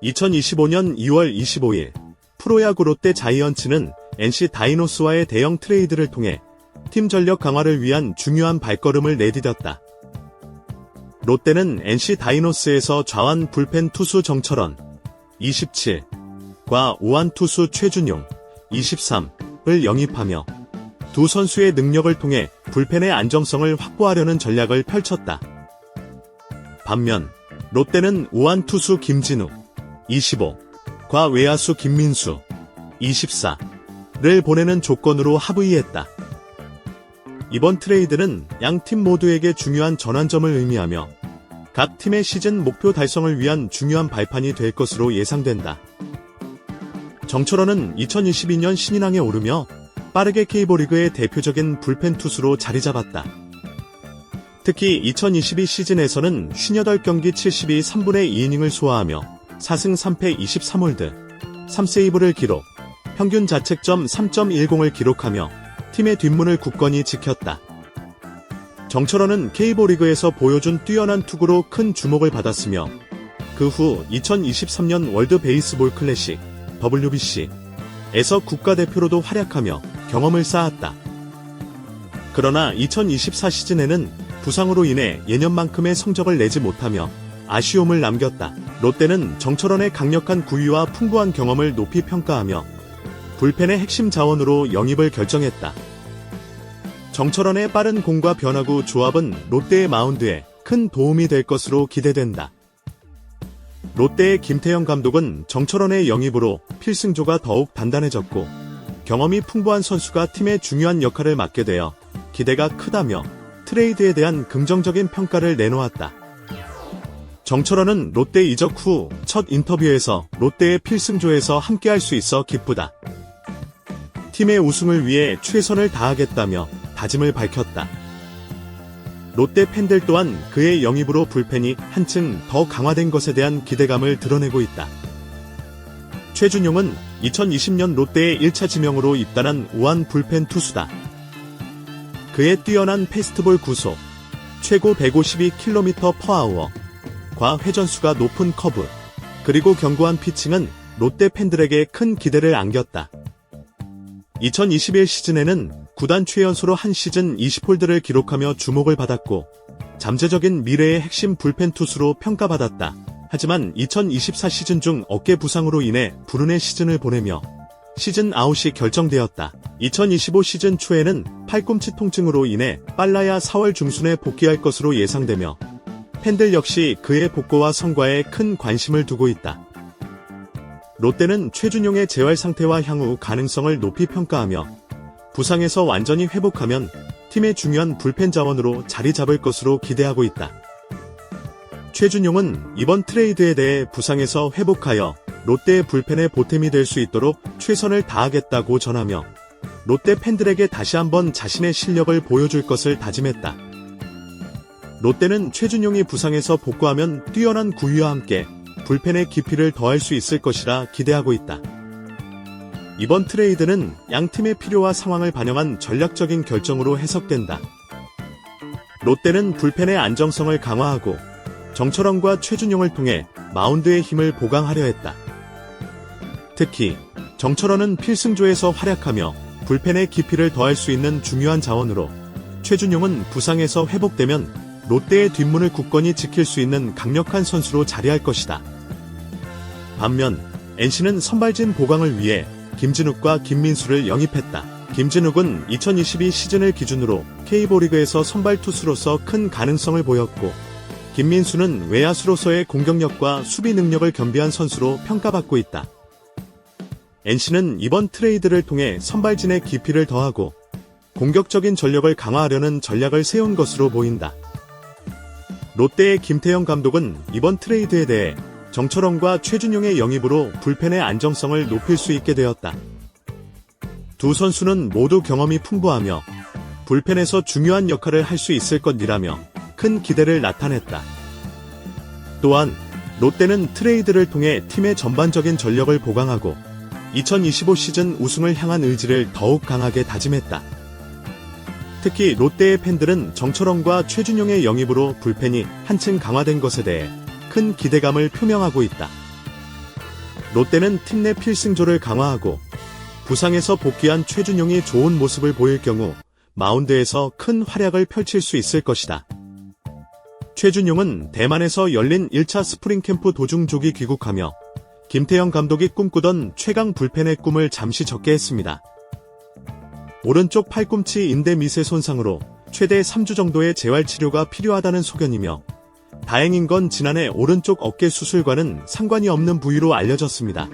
2025년 2월 25일 프로야구 롯데 자이언츠는 NC 다이노스와의 대형 트레이드를 통해 팀 전력 강화를 위한 중요한 발걸음을 내디뎠다. 롯데는 NC 다이노스에서 좌완 불펜 투수 정철원 27과 우완 투수 최준용 23을 영입하며 두 선수의 능력을 통해 불펜의 안정성을 확보하려는 전략을 펼쳤다. 반면 롯데는 우완 투수 김진욱 25과 외야수 김민수 24를 보내는 조건으로 합의했다. 이번 트레이드는 양 팀 모두에게 중요한 전환점을 의미하며 각 팀의 시즌 목표 달성을 위한 중요한 발판이 될 것으로 예상된다. 정철원은 2022년 신인왕에 오르며 빠르게 K리그의 대표적인 불펜 투수로 자리 잡았다. 특히 2022 시즌에서는 58경기 72 3분의 2이닝을 소화하며 4승 3패 23홀드, 3세이브를 기록, 평균 자책점 3.10을 기록하며 팀의 뒷문을 굳건히 지켰다. 정철원은 K리그에서 보여준 뛰어난 투구로 큰 주목을 받았으며 그 후 2023년 월드 베이스볼 클래식 WBC에서 국가대표로도 활약하며 경험을 쌓았다. 그러나 2024 시즌에는 부상으로 인해 예년만큼의 성적을 내지 못하며 아쉬움을 남겼다. 롯데는 정철원의 강력한 구위와 풍부한 경험을 높이 평가하며 불펜의 핵심 자원으로 영입을 결정했다. 정철원의 빠른 공과 변화구 조합은 롯데의 마운드에 큰 도움이 될 것으로 기대된다. 롯데의 김태형 감독은 정철원의 영입으로 필승조가 더욱 단단해졌고 경험이 풍부한 선수가 팀의 중요한 역할을 맡게 되어 기대가 크다며 트레이드에 대한 긍정적인 평가를 내놓았다. 정철원은 롯데 이적 후 첫 인터뷰에서 롯데의 필승조에서 함께할 수 있어 기쁘다. 팀의 우승을 위해 최선을 다하겠다며 다짐을 밝혔다. 롯데 팬들 또한 그의 영입으로 불펜이 한층 더 강화된 것에 대한 기대감을 드러내고 있다. 최준용은 2020년 롯데의 1차 지명으로 입단한 우완 불펜 투수다. 그의 뛰어난 패스트볼 구속, 최고 152km/h과 회전수가 높은 커브, 그리고 견고한 피칭은 롯데 팬들에게 큰 기대를 안겼다. 2021 시즌에는 구단 최연소로 한 시즌 20홀드를 기록하며 주목을 받았고 잠재적인 미래의 핵심 불펜 투수로 평가받았다. 하지만 2024 시즌 중 어깨 부상으로 인해 불운의 시즌을 보내며 시즌 아웃이 결정되었다. 2025 시즌 초에는 팔꿈치 통증으로 인해 빨라야 4월 중순에 복귀할 것으로 예상되며 팬들 역시 그의 복구와 성과에 큰 관심을 두고 있다. 롯데는 최준용의 재활 상태와 향후 가능성을 높이 평가하며 부상에서 완전히 회복하면 팀의 중요한 불펜 자원으로 자리 잡을 것으로 기대하고 있다. 최준용은 이번 트레이드에 대해 부상에서 회복하여 롯데의 불펜의 보탬이 될 수 있도록 최선을 다하겠다고 전하며 롯데 팬들에게 다시 한번 자신의 실력을 보여줄 것을 다짐했다. 롯데는 최준용이 부상에서 복구하면 뛰어난 구위와 함께 불펜의 깊이를 더할 수 있을 것이라 기대하고 있다. 이번 트레이드는 양 팀의 필요와 상황을 반영한 전략적인 결정으로 해석된다. 롯데는 불펜의 안정성을 강화하고 정철원과 최준용을 통해 마운드의 힘을 보강하려 했다. 특히 정철원은 필승조에서 활약하며 불펜의 깊이를 더할 수 있는 중요한 자원으로 최준용은 부상에서 회복되면 롯데의 뒷문을 굳건히 지킬 수 있는 강력한 선수로 자리할 것이다. 반면 NC는 선발진 보강을 위해 김진욱과 김민수를 영입했다. 김진욱은 2022 시즌을 기준으로 K리그에서 선발 투수로서 큰 가능성을 보였고 김민수는 외야수로서의 공격력과 수비 능력을 겸비한 선수로 평가받고 있다. NC는 이번 트레이드를 통해 선발진의 깊이를 더하고 공격적인 전력을 강화하려는 전략을 세운 것으로 보인다. 롯데의 김태형 감독은 이번 트레이드에 대해 정철원과 최준용의 영입으로 불펜의 안정성을 높일 수 있게 되었다. 두 선수는 모두 경험이 풍부하며 불펜에서 중요한 역할을 할 수 있을 것이라며 큰 기대를 나타냈다. 또한 롯데는 트레이드를 통해 팀의 전반적인 전력을 보강하고 2025 시즌 우승을 향한 의지를 더욱 강하게 다짐했다. 특히 롯데의 팬들은 정철원과 최준용의 영입으로 불펜이 한층 강화된 것에 대해 큰 기대감을 표명하고 있다. 롯데는 팀 내 필승조를 강화하고 부상에서 복귀한 최준용이 좋은 모습을 보일 경우 마운드에서 큰 활약을 펼칠 수 있을 것이다. 최준용은 대만에서 열린 1차 스프링 캠프 도중 조기 귀국하며 김태형 감독이 꿈꾸던 최강 불펜의 꿈을 잠시 접게 했습니다. 오른쪽 팔꿈치 인대 미세 손상으로 최대 3주 정도의 재활치료가 필요하다는 소견이며 다행인 건 지난해 오른쪽 어깨 수술과는 상관이 없는 부위로 알려졌습니다.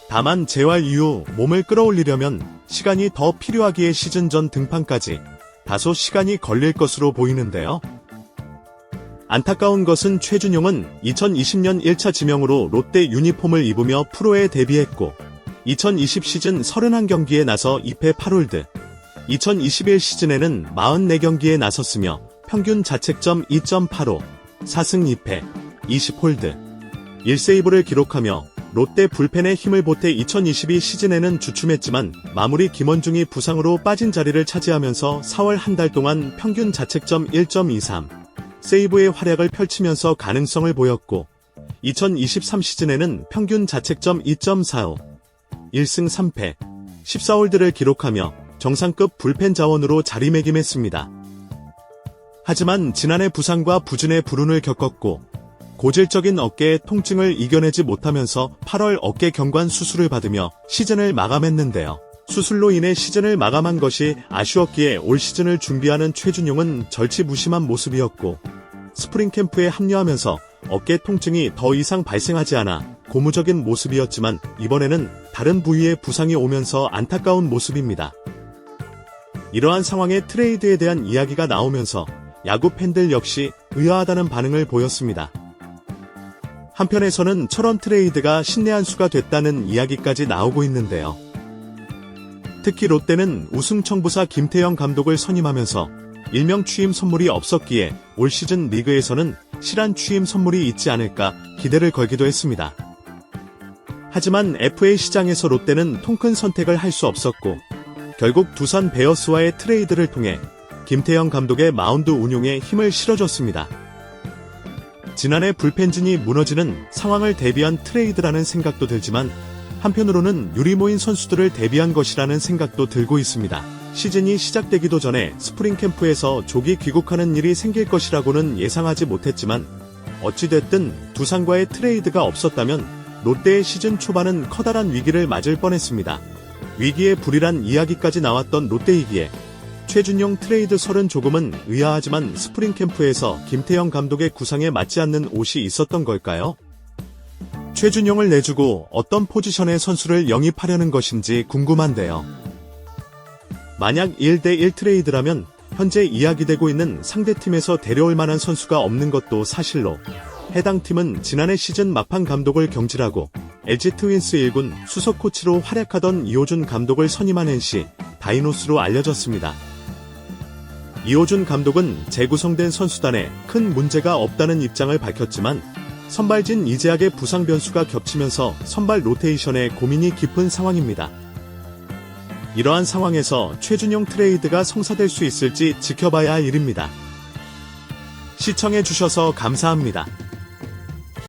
다만 재활 이후 몸을 끌어올리려면 시간이 더 필요하기에 시즌 전 등판까지 다소 시간이 걸릴 것으로 보이는데요. 안타까운 것은 최준용은 2020년 1차 지명으로 롯데 유니폼을 입으며 프로에 데뷔했고 2020 시즌 31경기에 나서 2패 8홀드, 2021 시즌에는 44경기에 나섰으며 평균 자책점 2.85, 4승 2패, 20홀드, 1세이브를 기록하며 롯데 불펜에 힘을 보태 2022 시즌에는 주춤했지만 마무리 김원중이 부상으로 빠진 자리를 차지하면서 4월 한 달 동안 평균 자책점 1.23, 세이브의 활약을 펼치면서 가능성을 보였고 2023 시즌에는 평균 자책점 2.45, 1승 3패, 14홀드를 기록하며 정상급 불펜 자원으로 자리매김했습니다. 하지만 지난해 부상과 부진의 불운을 겪었고 고질적인 어깨의 통증을 이겨내지 못하면서 8월 어깨 경관 수술을 받으며 시즌을 마감했는데요. 수술로 인해 시즌을 마감한 것이 아쉬웠기에 올 시즌을 준비하는 최준용은 절치부심한 모습이었고 스프링 캠프에 합류하면서 어깨 통증이 더 이상 발생하지 않아 고무적인 모습이었지만 이번에는 다른 부위에 부상이 오면서 안타까운 모습입니다. 이러한 상황에 트레이드에 대한 이야기가 나오면서 야구 팬들 역시 의아하다는 반응을 보였습니다. 한편에서는 철원 트레이드가 신의 한 수가 됐다는 이야기까지 나오고 있는데요. 특히 롯데는 우승 청부사 김태형 감독을 선임하면서 일명 취임 선물이 없었기에 올 시즌 리그에서는 실한 취임 선물이 있지 않을까 기대를 걸기도 했습니다. 하지만 FA 시장에서 롯데는 통큰 선택을 할 수 없었고 결국 두산 베어스와의 트레이드를 통해 김태형 감독의 마운드 운용에 힘을 실어줬습니다. 지난해 불펜진이 무너지는 상황을 대비한 트레이드라는 생각도 들지만 한편으로는 유리모인 선수들을 대비한 것이라는 생각도 들고 있습니다. 시즌이 시작되기도 전에 스프링 캠프에서 조기 귀국하는 일이 생길 것이라고는 예상하지 못했지만 어찌됐든 두산과의 트레이드가 없었다면 롯데의 시즌 초반은 커다란 위기를 맞을 뻔했습니다. 위기의 불이란 이야기까지 나왔던 롯데이기에 최준용 트레이드 설은 조금은 의아하지만 스프링 캠프에서 김태형 감독의 구상에 맞지 않는 옷이 있었던 걸까요? 최준용을 내주고 어떤 포지션의 선수를 영입하려는 것인지 궁금한데요. 만약 1대1 트레이드라면 현재 이야기되고 있는 상대팀에서 데려올 만한 선수가 없는 것도 사실로 해당 팀은 지난해 시즌 막판 감독을 경질하고 LG 트윈스 1군 수석 코치로 활약하던 이호준 감독을 선임한 NC 다이노스로 알려졌습니다. 이호준 감독은 재구성된 선수단에 큰 문제가 없다는 입장을 밝혔지만 선발진 이재학의 부상 변수가 겹치면서 선발 로테이션에 고민이 깊은 상황입니다. 이러한 상황에서 최준용 트레이드가 성사될 수 있을지 지켜봐야 할 일입니다. 시청해주셔서 감사합니다.